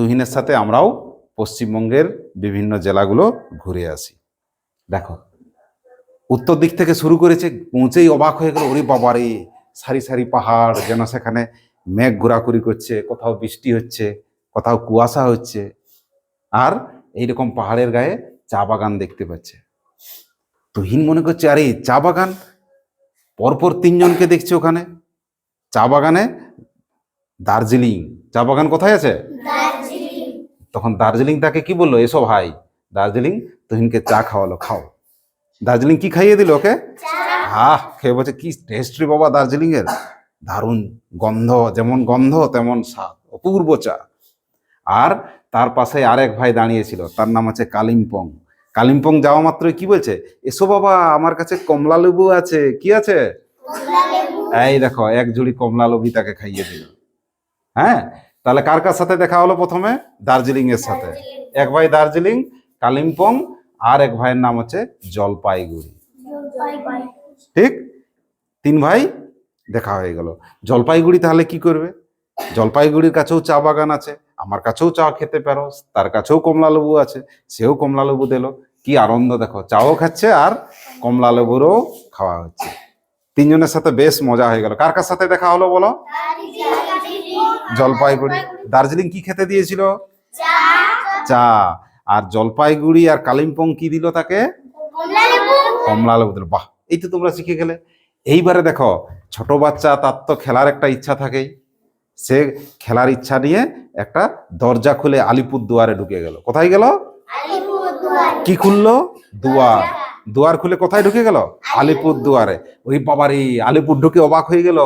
তুহিনের সাথে আমরাও পশ্চিমবঙ্গের বিভিন্ন জেলাগুলো ঘুরে আসি। দেখো উত্তর দিক থেকে শুরু করেছে, পৌঁছেই অবাক হয়ে গেল, ওরে বাবারে সারি সারি পাহাড়, যেন সেখানে মেঘ ঘোরাঘুরি করছে, কোথাও বৃষ্টি হচ্ছে, কোথাও কুয়াশা হচ্ছে, আর এইরকম পাহাড়ের গায়ে চা বাগান দেখতে পাচ্ছে। তুহিন মনে করছে আরে চা বাগান, পরপর তিনজনকে দেখছে ওখানে চা বাগানে। দার্জিলিং চা বাগান কোথায় আছে? তখন দার্জিলিং তাকে কি বললো, এসো ভাই দার্জিলিং তুহিনকে চা খাওয়ালো, খাও। দার্জিলিং কি খাইয়ে দিল ওকে? খেয়ে বলছে কি টেস্ট রে বাবা দার্জিলিং এর, দারুণ গন্ধ, যেমন গন্ধ তেমন স্বাদ, অপূর্ব চা। আর তার পাশে আরেক ভাই দাঁড়িয়েছিল, তার নাম আছে কালিম্পং। কালিম্পং যাওয়া মাত্রই কি বলছে, এসো বাবা আমার কাছে কমলা লেবু আছে। কি আছে? এই দেখো এক ঝুড়ি কমলা লেবু তাকে খাইয়ে দিল। হ্যাঁ, তাহলে কার কার সাথে দেখা হলো? প্রথমে দার্জিলিং এর সাথে, এক ভাই দার্জিলিং, কালিম্পং, আর এক ভাইয়ের নাম হচ্ছে জলপাইগুড়ি। ঠিক, তিন ভাই দেখা হয়ে গেল। জলপাইগুড়ি তাহলে কি করবে? জলপাইগুড়ির কাছেও চা বাগান আছে, আমার কাছেও চা খেতে পারো, তার কাছেও কমলা লেবু আছে, সেও কমলা লেবু দিল। কি আনন্দ দেখো, চাও খাচ্ছে আর কমলা লেবুরও খাওয়া হচ্ছে। তিনজনের সাথে বেশ মজা হয়ে গেল। কার কার সাথে দেখা হলো বলো? জলপাইগুড়ি। দার্জিলিং কি খেতে দিয়েছিল? চা। আর জলপাইগুড়ি আর কালিম্পং কি দিল তাকে? কমলা লেবু দিল। বাহ, এই তো তোমরা শিখে গেলে। এইবারে দেখো ছোট বাচ্চা, তার তো খেলার একটা ইচ্ছা থাকেই, সে খেলার ইচ্ছা নিয়ে একটা দরজা খুলে আলিপুর দুয়ারে ঢুকে গেল। কোথায় গেল? কি খুললো? দুয়ার। দুয়ার খুলে কোথায় ঢুকে গেল? আলিপুর দুয়ারে। ওই বাবারে, আলিপুর ঢুকে অবাক হয়ে গেল,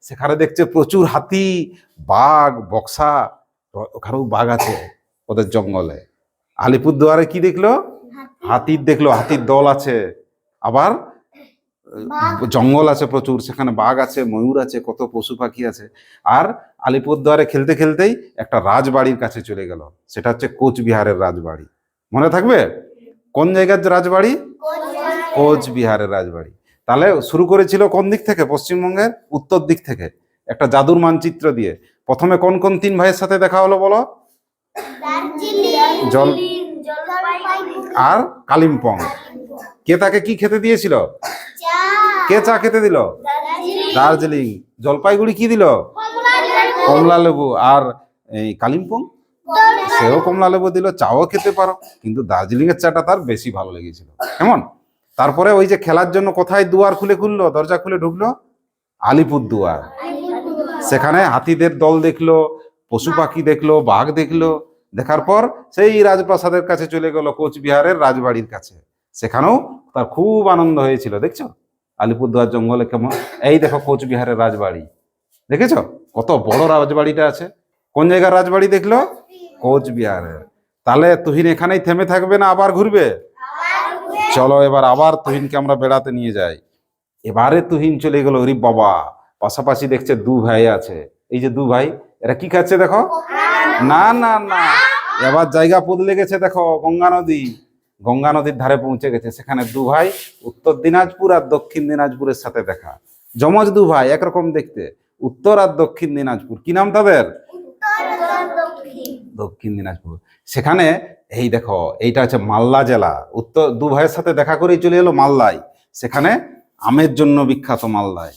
সেখানে দেখছে প্রচুর হাতি, বাঘ, বক্সা, ওখানেও বাঘ আছে ওদের জঙ্গলে। আলিপুর দুয়ারে কি দেখলো? হাতির দেখলো, হাতির দল আছে, আবার জঙ্গল আছে প্রচুর, সেখানে বাঘ আছে, ময়ূর আছে, কত পশু পাখি আছে। আর আলিপুরদুয়ারে খেলতে খেলতেই একটা রাজবাড়ির কাছে চলে গেল, সেটা হচ্ছে কোচবিহারের রাজবাড়ি। মনে থাকবে কোন জায়গার রাজবাড়ি? কোচবিহারের রাজবাড়ি। তাহলে শুরু করেছিল কোন দিক থেকে? পশ্চিমবঙ্গের উত্তর দিক থেকে, একটা জাদুর মানচিত্র দিয়ে। প্রথমে কোন কোন তিন ভাইয়ের সাথে দেখা হলো বলো? জল আর কালিম্পং। কে তাকে কি খেতে দিয়েছিল? কে চা খেতে দিল? দার্জিলিং। জলপাইগুড়ি কি দিল? কমলা লেবু। আর এই কালিম্পং, সেও কমলা লেবু দিল। চাও খেতে পারো, কিন্তু দার্জিলিং এর চাটা তার বেশি ভালো লেগেছিল। কেমন? তারপরে ওই যে খেলার জন্য কোথায় দুয়ার খুললো, দরজা খুলে ঢুকলো? আলিপুর দুয়ার। সেখানে হাতিদের দল দেখলো, পশু পাখি দেখলো, বাঘ দেখলো। দেখার পর সেই রাজপ্রাসাদের কাছে চলে গেল, কোচবিহারের রাজবাড়ির কাছে। সেখানেও তার খুব আনন্দ হয়েছিল। দেখছো আলিপুরদুয়ার জঙ্গলে কেমন? এই দেখো কোচবিহারের রাজবাড়ি, দেখেছো কত বড় রাজবাড়িটা আছে? কোন জায়গার রাজবাড়ি দেখলো? কোচবিহারের। তাহলে তুহিন এখানেই থেমে থাকবে না আবার ঘুরবে? চলো এবার আবার তুহিনকে আমরা বেড়াতে নিয়ে যাই। এবারে তুহিন চলে গেল, ওরে বাবা, পাশাপাশি দেখছে দু ভাই আছে। এই যে দু ভাই, এরা কি খাচ্ছে দেখো? না না না, এবার জায়গা বদলে গেছে। দেখো গঙ্গা নদী, গঙ্গা নদীর ধারে পৌঁছে গেছে। সেখানে দু ভাই, উত্তর দিনাজপুর আর দক্ষিণ দিনাজপুরের সাথে দেখা। যমজ দু ভাই, একরকম দেখতে, উত্তর আর দক্ষিণ দিনাজপুর। কি নাম তাদের? দক্ষিণ দিনাজপুর। সেখানে এই দেখো, এইটা হচ্ছে মালদা জেলা। উত্তর দু ভাইয়ের সাথে দেখা করেই চলে এলো মালদায়। সেখানে আমের জন্য বিখ্যাত মালদায়।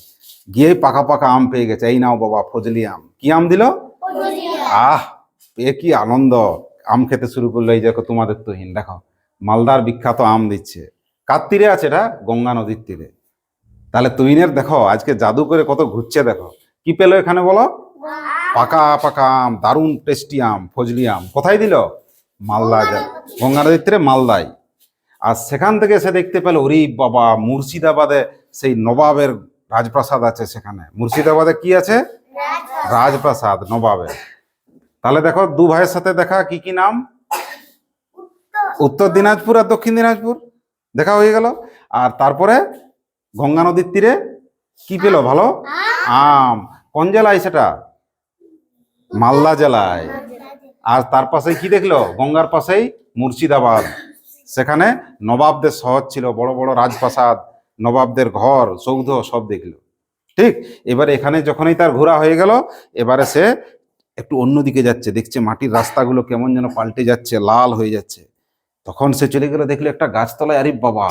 গিয়ে পাকা পাকা আম পেয়ে গেছে। এই নাও বাবা ফজলি আম। কি আম দিল? পেয়ে কি আনন্দ, আম খেতে শুরু করলো। এই দেখো তোমাদের তুহিন, দেখো মালদার বিখ্যাত আম দিচ্ছে। কার তীরে আছে এটা? গঙ্গা নদীর তীরে। তাহলে তুহিনের দেখো আজকে জাদু করে কত ঘুরছে। দেখো কি পেলো এখানে বলো? পাকা পাকা আম, দারুণ টেস্টি আম, ফজলি আম। কোথায় দিল? মালদা, গঙ্গা নদীর তীরে মালদায়। আর সেখান থেকে সে দেখতে পেল, ওরে বাবা, মুর্শিদাবাদে সেই নবাবের রাজপ্রাসাদ আছে। সেখানে মুর্শিদাবাদে কি আছে? রাজপ্রাসাদ নবাবের। তাহলে দেখো দু ভাইয়ের সাথে দেখা। কি কি নাম? উত্তর দিনাজপুর আর দক্ষিণ দিনাজপুর দেখা হয়ে গেল। আর তারপরে গঙ্গা নদীর তীরে কি পেল ভালো? আম। কোন জেলায় সেটা? মালদা জেলায়। আর তার পাশেই কি দেখলো? গঙ্গার পাশেই মুর্শিদাবাদ। সেখানে নবাবদের শহর ছিল, বড় বড় রাজপ্রাসাদ, নবাবদের ঘর, সৌধ সব দেখলো। ঠিক, এবারে এখানে যখনই তার ঘোরা হয়ে গেল, এবারে সে একটু অন্যদিকে যাচ্ছে, দেখছে মাটির রাস্তাগুলো কেমন যেন পাল্টে যাচ্ছে, লাল হয়ে যাচ্ছে। তখন সে চলে গেল, দেখলো একটা গাছতলায়, আরে বাবা,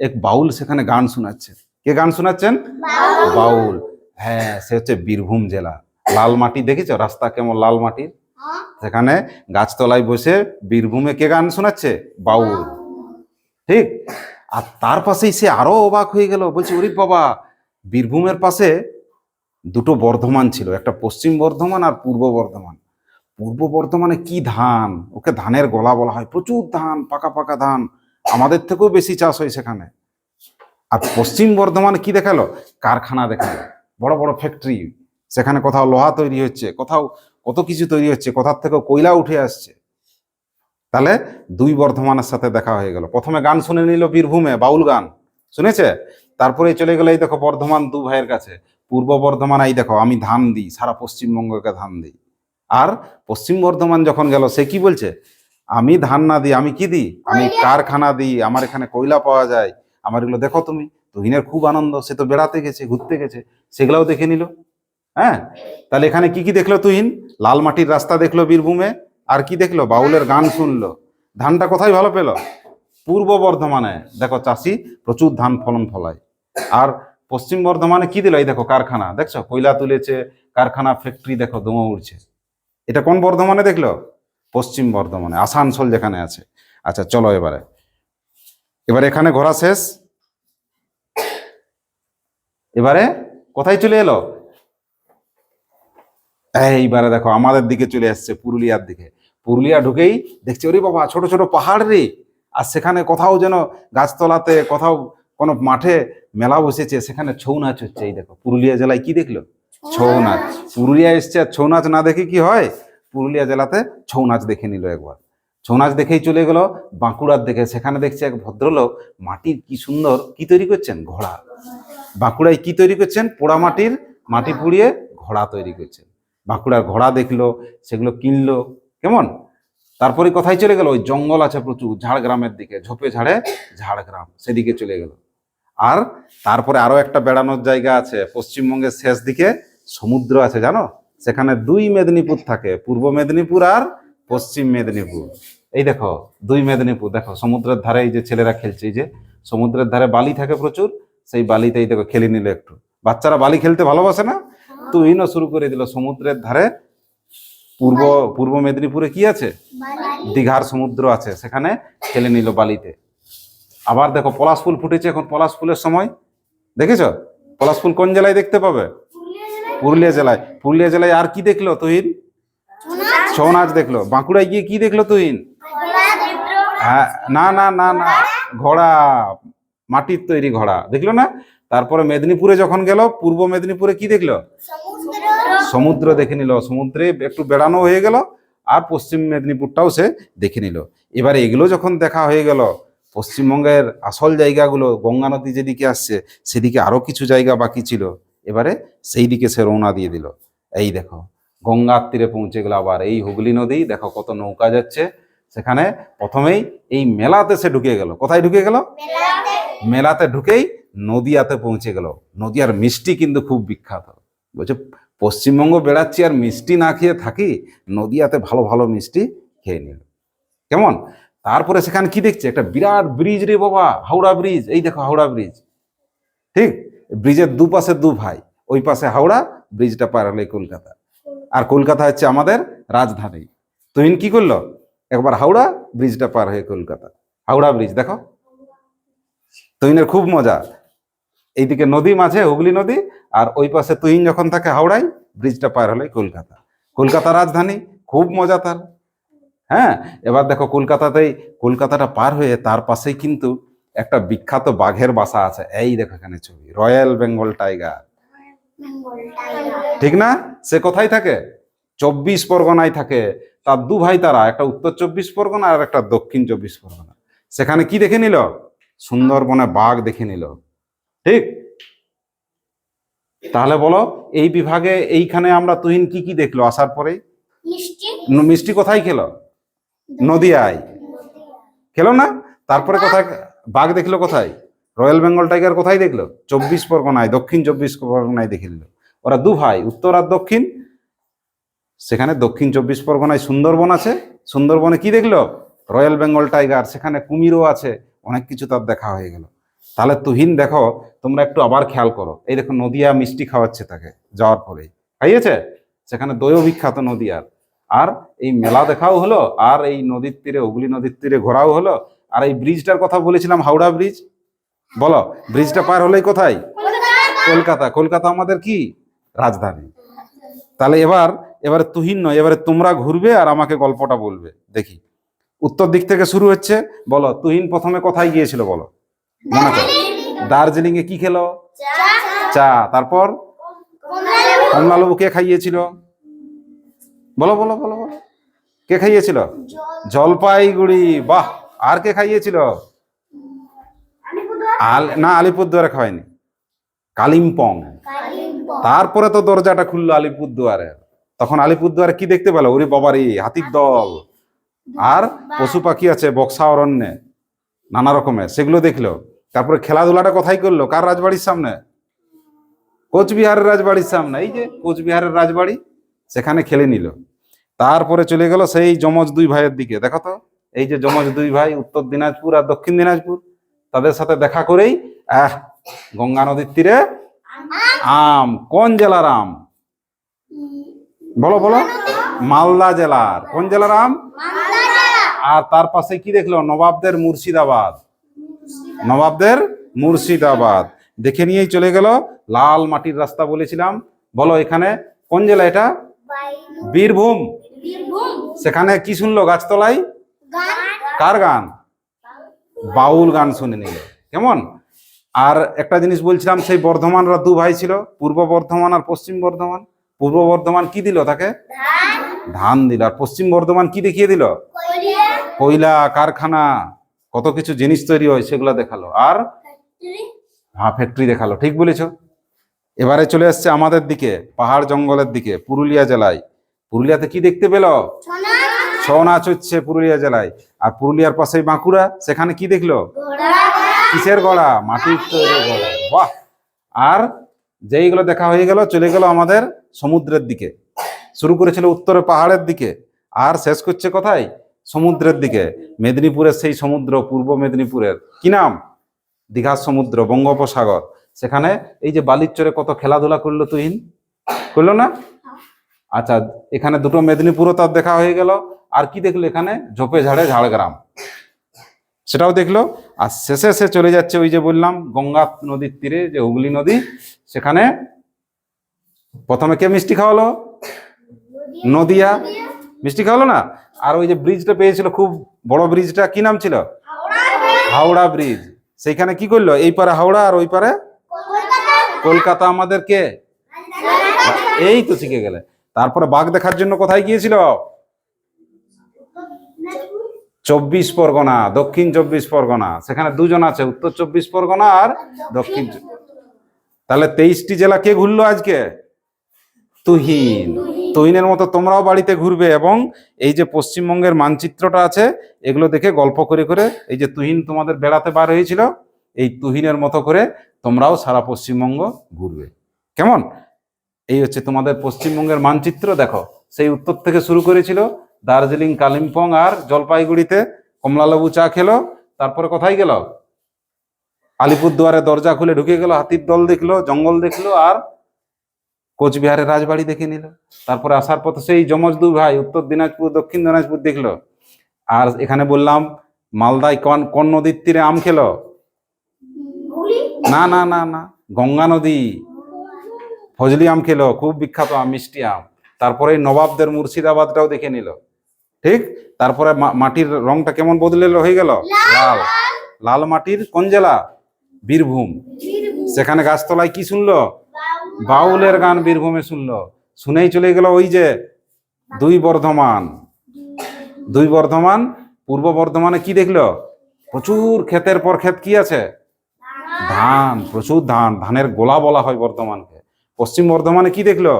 এক বাউল সেখানে গান শোনাচ্ছে। কে গান শোনাচ্ছেন? বাউল। হ্যাঁ, সে হচ্ছে বীরভূম জেলা। লাল মাটি দেখেছো, রাস্তা কেমন লাল মাটির, সেখানে গাছতলায় বসে বীরভূমে কে গান শোনাচ্ছে? বাউল। ঠিক। আর তার পাশেই সে আরো অবাক হয়ে গেল, বলছে ওরে বাবা, বীরভূমের পাশে দুটো বর্ধমান ছিল, একটা পশ্চিম বর্ধমান আর পূর্ব বর্ধমান। পূর্ব বর্ধমানে কি ধান, ওকে ধানের গলা বলা হয়, প্রচুর ধান, পাকা পাকা ধান, আমাদের থেকেও বেশি চাষ হয় সেখানে। আর পশ্চিম বর্ধমানে কি দেখালো? কারখানা দেখালো, বড় বড় ফ্যাক্টরি, সেখানে কোথাও লোহা তৈরি হচ্ছে, কোথাও কত কিছু তৈরি হচ্ছে, কোথার থেকে কয়লা উঠে আসছে। তাহলে দুই বর্ধমানের সাথে দেখা হয়ে গেল। প্রথমে গান শুনে নিল বীরভূমে, বাউল গান শুনেছে, তারপরে চলে গেল এই দেখো বর্ধমান দু ভাইয়ের কাছে। পূর্ব বর্ধমান, এই দেখো আমি ধান দিই, সারা পশ্চিমবঙ্গকে ধান দিই। আর পশ্চিম বর্ধমান যখন গেল, সে কি বলছে? আমি ধান না দিই, আমি কি দিই? আমি কারখানা দিই, আমার এখানে কয়লা পাওয়া যায়, আমার এগুলো দেখো তুমি। তুহিনের খুব আনন্দ, সে তো বেড়াতে গেছে, ঘুরতে গেছে, সেগুলাও দেখে নিল। হ্যাঁ, তাহলে এখানে কি কি দেখলো তুহিন? লাল মাটির রাস্তা দেখলো বীরভূমে, আর কি দেখলো? বাউলের গান শুনলো। ধানটা কোথায় ভালো পেলো? পূর্ব বর্ধমানে। দেখো চাষি প্রচুর ধান ফলন ফলায়। আর পশ্চিম বর্ধমানে কি দিল? এই দেখো কারখানা, দেখছো কয়লা তুলেছে, কারখানা ফ্যাক্টরি দেখো ধোঁয়া উঠছে। এটা কোন বর্ধমানে দেখলো? পশ্চিম বর্ধমানে, আসানসোল যেখানে আছে। আচ্ছা চলো এবারে, এখানে ঘোরা শেষ। এবারে কোথায় চলে এলো? এইবারে দেখো আমাদের দিকে চলে আসছে, পুরুলিয়ার দিকে। পুরুলিয়া ঢুকেই দেখছে ওরে বাবা, ছোট ছোট পাহাড় রে। আর সেখানে কোথাও যেন গাছতলাতে, কোথাও কোনো মাঠে মেলা বসেছে, সেখানে ছৌ নাচ হচ্ছে। এই দেখো পুরুলিয়া জেলায় কি দেখলো? ছৌ নাচ। পুরুলিয়া এসছে, আর ছৌ নাচ না দেখে কি হয়? পুরুলিয়া জেলাতে ছৌ নাচ দেখে নিল একবার। ছৌ নাচ দেখেই চলে গেল বাঁকুড়ার দিকে। সেখানে দেখছে এক ভদ্রলোক মাটির কি সুন্দর কি তৈরি করছেন, ঘোড়া। বাঁকুড়ায় কি তৈরি করছেন? পোড়া মাটির, মাটি পুড়িয়ে ঘোড়া তৈরি করছেন। বাঁকুড়ার ঘোড়া দেখলো, সেগুলো কিনলো। কেমন? তারপরে কোথায় চলে গেল? ওই জঙ্গল আছে প্রচুর, ঝাড়গ্রামের দিকে, ঝোপে ঝাড়ে ঝাড়গ্রাম, সেদিকে চলে গেল। আর তারপরে আরো একটা বেড়ানোর জায়গা আছে পশ্চিমবঙ্গের শেষ দিকে, সমুদ্র আছে জানো, সেখানে দুই মেদিনীপুর থাকে, পূর্ব মেদিনীপুর আর পশ্চিম মেদিনীপুর। এই দেখো দুই মেদিনীপুর, দেখো সমুদ্রের ধারে এই যে ছেলেরা খেলছে, এই যে সমুদ্রের ধারে বালি থাকে প্রচুর, সেই বালিতেই দেখো খেলে নিল একটু। বাচ্চারা বালি খেলতে ভালোবাসে না? তুহিনও শুরু করে দিল সমুদ্রের ধারে। পূর্ব পূর্ব মেদিনীপুরে কি আছে? দীঘার সমুদ্র আছে, সেখানে খেলে নিল বালিতে। আবার দেখো পলাশ ফুল ফুটেছে এখন, পলাশ ফুলের সময়। দেখেছো পলাশ ফুল কোন জেলায় দেখতে পাবে? পুরুলিয়া জেলায়। পুরুলিয়া জেলায় আর কি দেখলো তুহিন? ছৌ নাচ দেখলো। বাঁকুড়ায় গিয়ে কি দেখলো তুহিন? হ্যাঁ, না না না না, ঘোড়া, মাটির তৈরি ঘোড়া দেখলো না। তারপরে মেদিনীপুরে যখন গেল, পূর্ব মেদিনীপুরে কি দেখলো? সমুদ্র দেখে নিল, সমুদ্রে একটু বেড়ানো হয়ে গেল। আর পশ্চিম মেদিনীপুরটাও সে দেখে নিল। এবারে এগুলো যখন দেখা হয়ে গেল, পশ্চিমবঙ্গের আসল জায়গাগুলো, গঙ্গা নদী যেদিকে আসছে, সেদিকে আরো কিছু জায়গা বাকি ছিল। এবারে সেই দিকে সে রওনা দিয়ে দিল। এই দেখো গঙ্গার তীরে পৌঁছে গেল। আবার এই হুগলি নদী দেখো কত নৌকা যাচ্ছে। সেখানে প্রথমেই এই মেলাতে সে ঢুকে গেল। কোথায় ঢুকে গেল? মেলাতে ঢুকেই নদিয়াতে পৌঁছে গেল। নদিয়ার মিষ্টি কিন্তু খুব বিখ্যাত। বলছে পশ্চিমবঙ্গ বেড়াচ্ছি আর মিষ্টি না খেয়ে থাকি, নদিয়াতে ভালো ভালো মিষ্টি খেয়ে নিল। কেমন? তারপরে সেখানে কি দেখছে? একটা বিরাট ব্রিজ রে বাবা, হাওড়া ব্রিজ। এই দেখো হাওড়া ব্রিজ, ঠিক। ব্রিজের দুপাশে দু ভাই, ওই পাশে হাওড়া, ব্রিজটা পার হলে কলকাতা। আর কলকাতা হচ্ছে আমাদের রাজধানী। তুহিন কি করলো? একবার হাওড়া, ব্রিজটা পার হয়ে কলকাতা। হাওড়া ব্রিজ দেখো, তুহিনের খুব মজা। এইদিকে নদী মাঝে, হুগলি নদী, আর ওই পাশে তুহিন যখন থাকে হাওড়ায়, ব্রিজটা পার হলে কলকাতা। কলকাতা রাজধানী, খুব মজা তার। হ্যাঁ, এবার দেখো কলকাতাতেই, কলকাতাটা পার হয়ে তার পাশেই কিন্তু একটা বিখ্যাত বাঘের বাসা আছে। এই দেখো এখানে ছবি, রয়্যাল বেঙ্গল টাইগার, ঠিক না? সে কোথায় থাকে? 24 পরগনায় থাকে। তার দু ভাই, তারা একটা উত্তর 24 পরগনা আর একটা দক্ষিণ 24 পরগনা। সেখানে কি দেখে নিল? সুন্দরবনে বাঘ দেখে নিল, ঠিক। তাহলে বলো এই বিভাগে এইখানে আমরা তুহিন কি কি দেখলো আসার পরেই? মিষ্টি কোথায় খেলো? নদিয়ায় খেলো না? তারপরে কোথায় বাঘ দেখলো? কোথায়? রয়্যাল বেঙ্গল টাইগার কোথায় দেখলো? 24 পরগনায়, দক্ষিণ 24 পরগনায় দেখে নিল। ওরা দু ভাই, উত্তর আর দক্ষিণ। সেখানে দক্ষিণ 24 পরগনায় সুন্দরবন আছে, সুন্দরবনে কি দেখলো? রয়্যাল বেঙ্গল টাইগার, সেখানে কুমিরও আছে, অনেক কিছু তার দেখা হয়ে গেল। তাহলে তুহিন দেখো, তোমরা একটু আবার খেয়াল করো, এই দেখো নদিয়া মিষ্টি খাওয়াচ্ছে তাকে যাওয়ার পরেই, খাইয়েছে, সেখানে দইও বিখ্যাত নদিয়ার। আর এই মেলা দেখাও হলো, আর এই নদীর তীরে, হুগলি নদীর তীরে ঘোরাও হলো। আর এই ব্রিজটার কথা বলেছিলাম, হাওড়া ব্রিজ, বলো ব্রিজটা পার হলেই কোথায়? কলকাতা। কলকাতা আমাদের কি রাজধানী। তাহলে এবারে তুহিন নয়, এবারে তোমরা ঘুরবে আর আমাকে গল্পটা বলবে। দেখি, উত্তর দিক থেকে শুরু হচ্ছে। বলো, তুহিন প্রথমে কোথায় গিয়েছিল বলো, মনে করো। দার্জিলিং এ কি খেলো? চা। তারপর কমলালেবু কে খাইয়েছিল? বলো বলো বলো বলো, কে খাইয়েছিল? জলপাইগুড়ি। বাহ। আর কে খাইয়েছিল? না, আলিপুরদুয়ারে খাওয়ায়নি, কালিম্পং। তারপরে তো দরজাটা খুললো আলিপুরদুয়ারে। তখন আলিপুরদুয়ারে কি দেখতে পেলো? ওরে বাবারে, হাতির দল আর পশু পাখি আছে বক্সা অরণ্যে নানা রকমের, সেগুলো দেখলো। তারপরে খেলাধুলাটা কোথায় করলো? কার রাজবাড়ির সামনে? কোচবিহারের রাজবাড়ির সামনে। এই যে কোচবিহারের রাজবাড়ি, সেখানে খেলে নিল। তারপরে চলে গেল সেই যমজ দুই ভাইয়ের দিকে। দেখো তো, এই যে যমজ দুই ভাই, উত্তর দিনাজপুর আর দক্ষিণ দিনাজপুর, তাদের সাথে দেখা করেই গঙ্গা নদীর তীরে আম। কোন জেলার আম? বলো বলো। মালদা জেলার। কোন জেলার আম? আর তার পাশে কি দেখলো? নবাবদের মুর্শিদাবাদ। নবাবদের মুর্শিদাবাদ দেখে নিয়েই চলে গেল লাল মাটির রাস্তা বলেছিলাম। বলো, এখানে কোন জেলা? এটা বীরভূম। সেখানে কি শুনলো গাছতলায়? কার গান? বাউল গান শুনে নিল। কেমন? আর একটা জিনিস বলছিলাম, সেই বর্ধমানরা দু ভাই ছিল, পূর্ব বর্ধমান আর পশ্চিম বর্ধমান। পূর্ব বর্ধমান কি দিল তাকে? ধান দিল। আর পশ্চিম বর্ধমান কি দেখিয়ে দিল? কয়লা কারখানা, কত কিছু জিনিস তৈরি হয় সেগুলো দেখালো। আর ফ্যাক্টরি দেখালো। ঠিক বলেছো। এবারে চলে আসছে আমাদের দিকে, পাহাড় জঙ্গলের দিকে, পুরুলিয়া জেলায়। পুরুলিয়াতে কি দেখতে পেল? ছৌ নাচ হচ্ছে পুরুলিয়া জেলায়। আর পুরুলিয়ার পাশেই বাঁকুড়া, সেখানে কি দেখলো? কিসের গড়া? মাটির তৈরি গড়া। বাহ। আর যেইগুলো দেখা হয়ে গেল, চলে গেল আমাদের সমুদ্রের দিকে। শুরু করেছিল উত্তরে পাহাড়ের দিকে, আর শেষ করছে কোথায়? সমুদ্রের দিকে। মেদিনীপুরের সেই সমুদ্র, পূর্ব মেদিনীপুরের কি নাম? দীঘার সমুদ্র, বঙ্গোপসাগর। সেখানে এই যে বালির চরে কত খেলাধুলা করলো তুহিন, করলো না? আচ্ছা, এখানে দুটো মেদিনীপুরও তার দেখা হয়ে গেল। আর কি দেখলো? এখানে ঝোপে ঝাড়ে ঝাড়গ্রাম, সেটাও দেখলো। আর শেষে সে চলে যাচ্ছে ওই যে বললাম গঙ্গা নদীর তীরে, যে হুগলি নদী, সেখানে প্রথমে কে মিষ্টি খাওয়ালো? নদিয়া মিষ্টি খাওয়ালো না? আর ওই যে ব্রিজটা পেয়েছিল, খুব বড় ব্রিজটা, কি নাম ছিল? হাওড়া ব্রিজ। সেইখানে কি করলো? এই পারে হাওড়া আর ওই পারে কলকাতা। আমাদের কে? এই তো শিখে গেলে। তারপরে বাঘ দেখার জন্য কোথায় গিয়েছিল? 24 পরগনা, দক্ষিণ 24 পরগনা। সেখানে দুজন আছে, উত্তর 24 পরগনা আর দক্ষিণ। তাহলে 23টি জেলা কে ঘুরলো আজকে? তুহিন। তুহিনের মতো তোমরাও বাড়িতে ঘুরবে, এবং এই যে পশ্চিমবঙ্গের মানচিত্রটা আছে, এগুলো দেখে গল্প করে করে, এই যে তুহিন তোমাদের বেড়াতে বার হয়েছিল, এই তুহিনের মতো করে তোমরাও সারা পশ্চিমবঙ্গ ঘুরবে। কেমন? এই হচ্ছে তোমাদের পশ্চিমবঙ্গের মানচিত্র। দেখো, সেই উত্তর থেকে শুরু করেছিল, দার্জিলিং, কালিম্পং আর জলপাইগুড়িতে কমলালেবু চা খেলো। তারপরে কোথায় গেল? আলিপুরদুয়ারে দরজা খুলে ঢুকে গেল, হাতির দল দেখলো, জঙ্গল দেখলো, আর কোচবিহারের রাজবাড়ি দেখে নিল। তারপরে আসার পথে সেই যমজ দুই ভাই, উত্তর দিনাজপুর দক্ষিণ দিনাজপুর দেখলো। আর এখানে বললাম মালদায় কোন নদীর তীরে আম খেলো? না না না না, গঙ্গা নদী। ফজলি আম খেলো, খুব বিখ্যাত আম, মিষ্টি আম। তারপরে নবাবদের মুর্শিদাবাদটাও দেখে নিল। ঠিক। তারপরে মাটির রংটা কেমন বদলে হয়ে গেল? লাল। লাল মাটির কোন জেলা? বীরভূম। সেখানে গাছতলায় কি শুনলো? বাউলের গান বীরভূমে শুনলো। শুনেই চলে গেল ওই যে দুই বর্ধমান। দুই বর্ধমান, পূর্ব বর্ধমানে কি দেখলো? প্রচুর ক্ষেতের পর ক্ষেত, কি আছে? ধান, প্রচুর ধান, ধানের গোলা বলা হয় বর্ধমানকে। পশ্চিম বর্ধমানে কি দেখলো?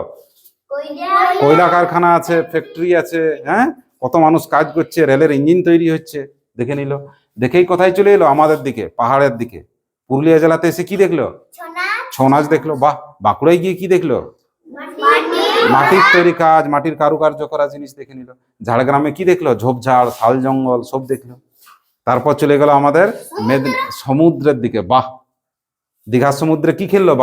কয়লা কারখানা আছে, ফ্যাক্টরি আছে, হ্যাঁ, কত মানুষ কাজ করছে, রেলের ইঞ্জিন তৈরি হচ্ছে, দেখে নিল। দেখেই কোথায় চলে এলো? আমাদের দিকে, পাহাড়ের দিকে। পুরুলিয়া জেলাতে এসে কি দেখলো? ছৌ নাচ দেখলো। বাহ। বাঁকুড়ায় গিয়ে কি দেখলো? মাটির তৈরি কাজ, মাটির কারুকার্য করা জিনিস দেখে নিল। ঝাড়গ্রামে কি দেখলো? ঝোপঝাড়, শাল জঙ্গল সব দেখলো। তারপর চলে গেল আমাদের সমুদ্রের দিকে। বাহ, দীঘার সমুদ্রে কি খেললো?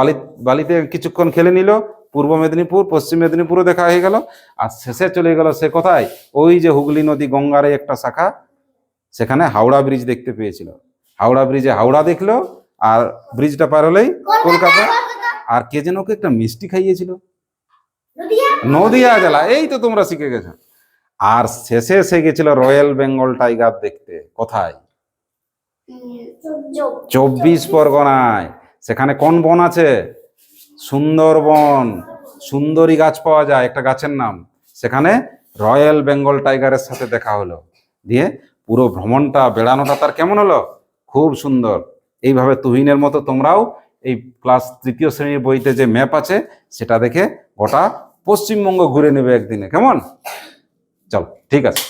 বালিতে কিছুক্ষণ খেলে নিল। পূর্ব মেদিনীপুর, পশ্চিম মেদিনীপুরও দেখা হয়ে গেল। আর শেষে চলে গেল সে কোথায়? ওই যে হুগলি নদী গঙ্গার এই একটা শাখা, সেখানে হাওড়া ব্রিজ দেখতে পেয়েছিল। হাওড়া ব্রিজে হাওড়া দেখলো, আর ব্রিজটা পার হলেই কলকাতা। আর কে যেন ওকে একটা মিষ্টি খাইয়েছিল, নদিয়া জেলা। এই তো তোমরা শিখে গেছো। আর শেষে সে গেছিল রয়্যাল বেঙ্গল টাইগার দেখতে। কোথায়? 24 পরগনায়। সেখানে কোন বন আছে? সুন্দরবন। সুন্দরী গাছ পাওয়া যায়, একটা গাছের নাম। সেখানে রয়্যাল বেঙ্গল টাইগারের সাথে দেখা হলো। দিয়ে পুরো ভ্রমণটা, বেড়ানোটা তার কেমন হলো? খুব সুন্দর। এইভাবে তুহিনের মতো তোমরাও এই ক্লাস 3য় শ্রেণীর বইতে যে ম্যাপ আছে সেটা দেখে গোটা পশ্চিমবঙ্গ ঘুরে নেবে একদিনে। কেমন? চল, ঠিক আছে।